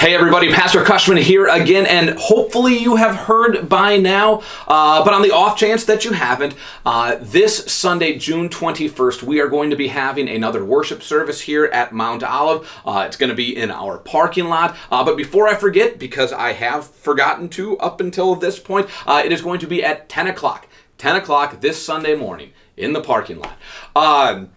Hey everybody, Pastor Koschmann here again, and hopefully you have heard by now, but on the off chance that you haven't, this Sunday, June 21st, we are going to be having another worship service here at Mount Olive. It's going to be in our parking lot, but before I forget, because I have forgotten to up until this point, it is going to be at 10 o'clock. 10 o'clock this Sunday morning in the parking lot.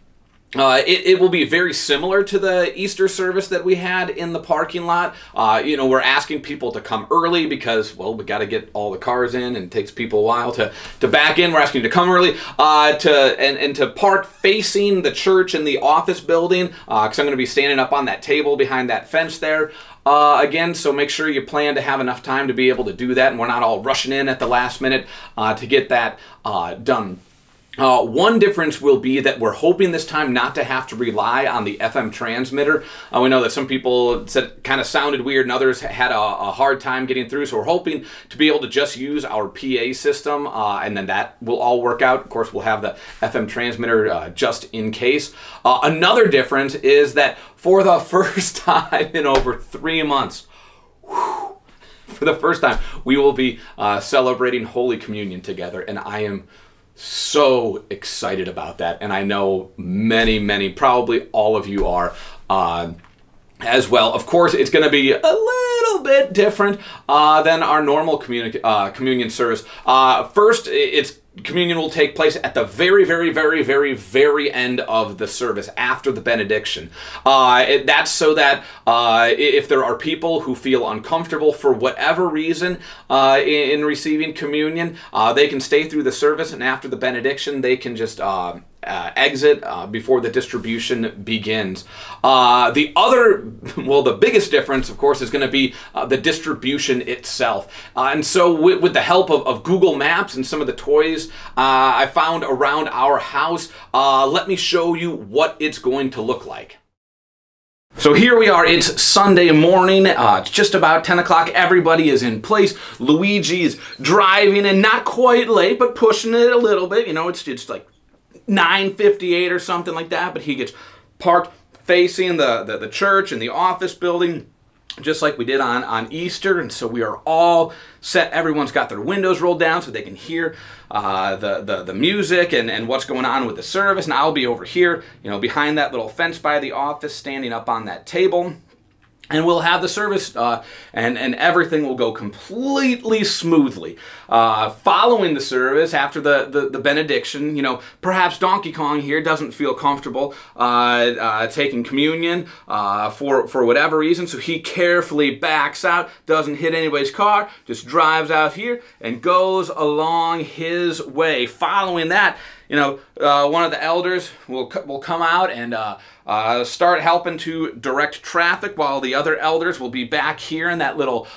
It will be very similar to the Easter service that we had in the parking lot. We're asking people to come early because, well, we got to get all the cars in, and it takes people a while to back in. We're asking you to come early to park facing the church and the office building, because I'm going to be standing up on that table behind that fence there. Again, so make sure you plan to have enough time to be able to do that, and we're not all rushing in at the last minute to get that done. One difference will be that we're hoping this time not to have to rely on the FM transmitter. We know that some people said it kind of sounded weird and others had a hard time getting through, so we're hoping to be able to just use our PA system, and then that will all work out. Of course, we'll have the FM transmitter just in case. Another difference is that for the first time in over 3 months, for the first time, we will be celebrating Holy Communion together, and I am so excited about that, and I know many, probably all of you are as well. Of course, it's going to be a little bit different than our normal communion service. First, communion will take place at the very end of the service, after the benediction. That's so that if there are people who feel uncomfortable for whatever reason in receiving communion, they can stay through the service, and after the benediction they can just exit before the distribution begins. The biggest difference, of course, is going to be the distribution itself. And so with the help of Google Maps and some of the toys I found around our house, let me show you what it's going to look like. So here we are, it's Sunday morning, it's just about 10 o'clock, everybody is in place. Luigi is driving and not quite late, but pushing it a little bit. You know, it's like 9:58 or something like that, but he gets parked facing the church and the office building, just like we did on Easter, and so we are all set. Everyone's got their windows rolled down so they can hear the music and what's going on with the service, and I'll be over here, you know, behind that little fence by the office, standing up on that table. And we'll have the service, and everything will go completely smoothly. Following the service, after the benediction, you know, perhaps Donkey Kong here doesn't feel comfortable taking communion for whatever reason, so he carefully backs out, doesn't hit anybody's car, just drives out here and goes along his way. Following that, you know, one of the elders will come out and start helping to direct traffic, while the other elders will be back here in that little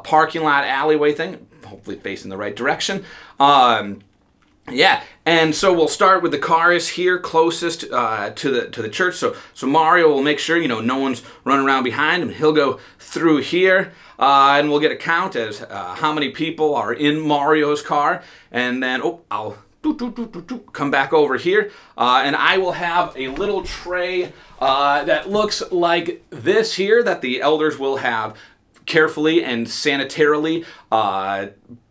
parking lot alleyway thing, hopefully facing the right direction. Yeah, and so we'll start with the cars here closest to the church. So Mario will make sure, you know, no one's running around behind him. He'll go through here, and we'll get a count as how many people are in Mario's car, and then I'll come back over here, and I will have a little tray that looks like this here, that the elders will have carefully and sanitarily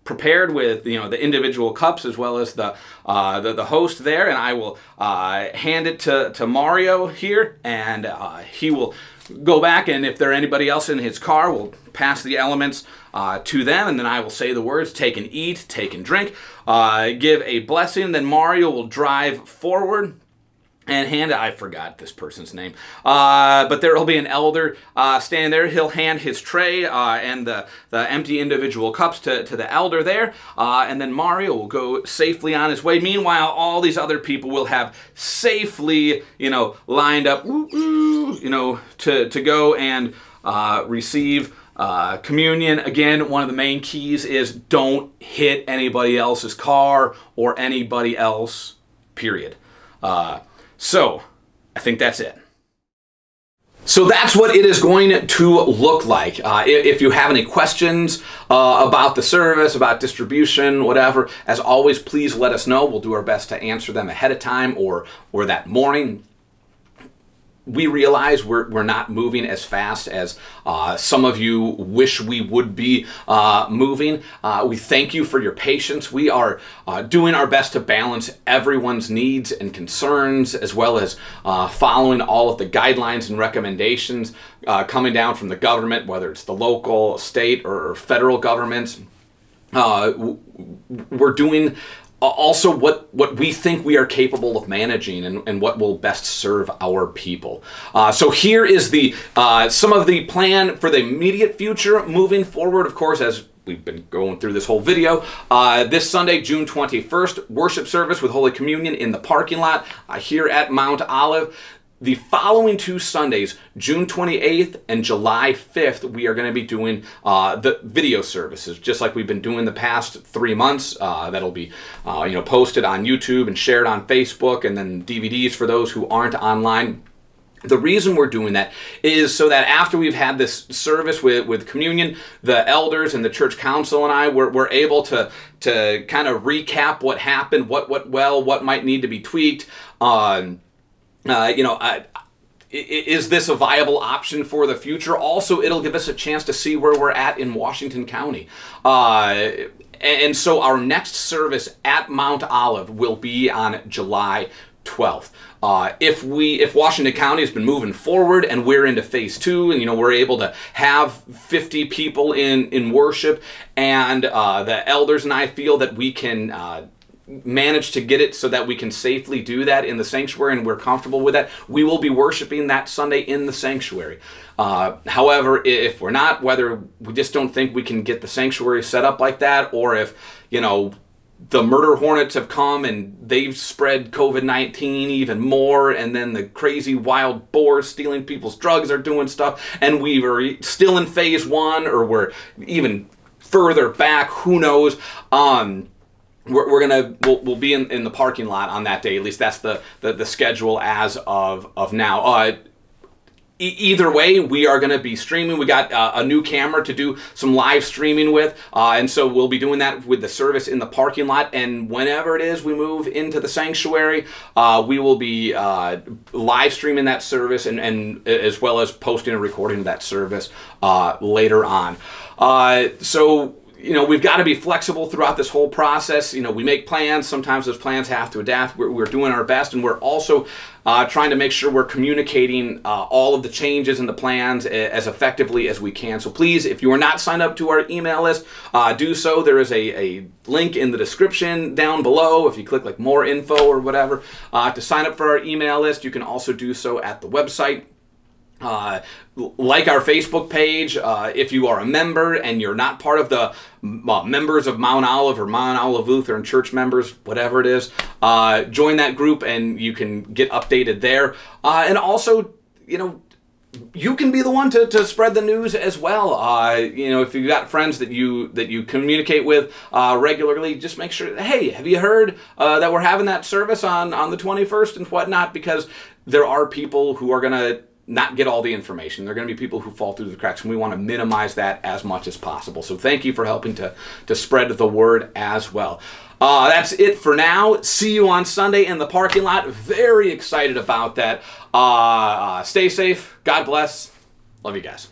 prepared with, you know, the individual cups as well as the host there, and I will hand it to Mario here, and he will go back, and if there anybody else in his car, we'll pass the elements to them, and then I will say the words, take and eat, take and drink, give a blessing, and then Mario will drive forward and hand, I forgot this person's name, but there will be an elder standing there. He'll hand his tray and the empty individual cups to the elder there, and then Mario will go safely on his way. Meanwhile, all these other people will have safely, you know, lined up, you know, to go and receive communion. Again, one of the main keys is don't hit anybody else's car or anybody else, period. So, I think that's it. So that's what it is going to look like. If you have any questions about the service, about distribution, whatever, as always, please let us know. We'll do our best to answer them ahead of time or that morning. we realize we're not moving as fast as some of you wish we would be moving. We thank you for your patience. We are doing our best to balance everyone's needs and concerns, as well as following all of the guidelines and recommendations coming down from the government, whether it's the local, state, or federal governments. We're doing also what we think we are capable of managing, and what will best serve our people. So here is the some of the plan for the immediate future moving forward. Of course, as we've been going through this whole video, this Sunday, June 21st, worship service with Holy Communion in the parking lot here at Mount Olive. The following 2 Sundays, June 28th and July 5th, we are going to be doing the video services, just like we've been doing the past 3 months. That'll be posted on YouTube and shared on Facebook, and then DVDs for those who aren't online. The reason we're doing that is so that after we've had this service with communion, the elders and the church council and I, we're able to kind of recap what happened, what went well, what might need to be tweaked. Is this a viable option for the future? Also, it'll give us a chance to see where we're at in Washington County. And so our next service at Mount Olive will be on July 12th. If Washington County has been moving forward and we're into phase 2, and we're able to have 50 people in worship, and the elders and I feel that we can manage to get it so that we can safely do that in the sanctuary, and we're comfortable with that, we will be worshiping that Sunday in the sanctuary. However, if we're not, whether we just don't think we can get the sanctuary set up like that, or if the murder hornets have come and they've spread COVID-19 even more, and then the crazy wild boars stealing people's drugs are doing stuff, and we were still in phase 1, or we're even further back, who knows. We'll be in the parking lot on that day. At least that's the schedule as of now. Either way, we are going to be streaming. We got a new camera to do some live streaming with, and so we'll be doing that with the service in the parking lot. And whenever it is we move into the sanctuary, we will be live streaming that service, and as well as posting a recording of that service later on. We've got to be flexible throughout this whole process. We make plans. Sometimes those plans have to adapt. We're doing our best, and we're also trying to make sure we're communicating all of the changes in the plans as effectively as we can. So please, if you are not signed up to our email list, do so. There is a link in the description down below. If you click like more info or whatever to sign up for our email list, you can also do so at the website. Like our Facebook page. If you are a member and you're not part of the members of Mount Olive or Mount Olive Lutheran Church members, whatever it is, join that group and you can get updated there. And also, you can be the one to spread the news as well. If you've got friends that you communicate with regularly, just make sure, hey, have you heard that we're having that service on the 21st and whatnot? Because there are people who are going to not get all the information. There are going to be people who fall through the cracks, and we want to minimize that as much as possible. So thank you for helping to spread the word as well. That's it for now. See you on Sunday in the parking lot. Very excited about that. Stay safe. God bless. Love you guys.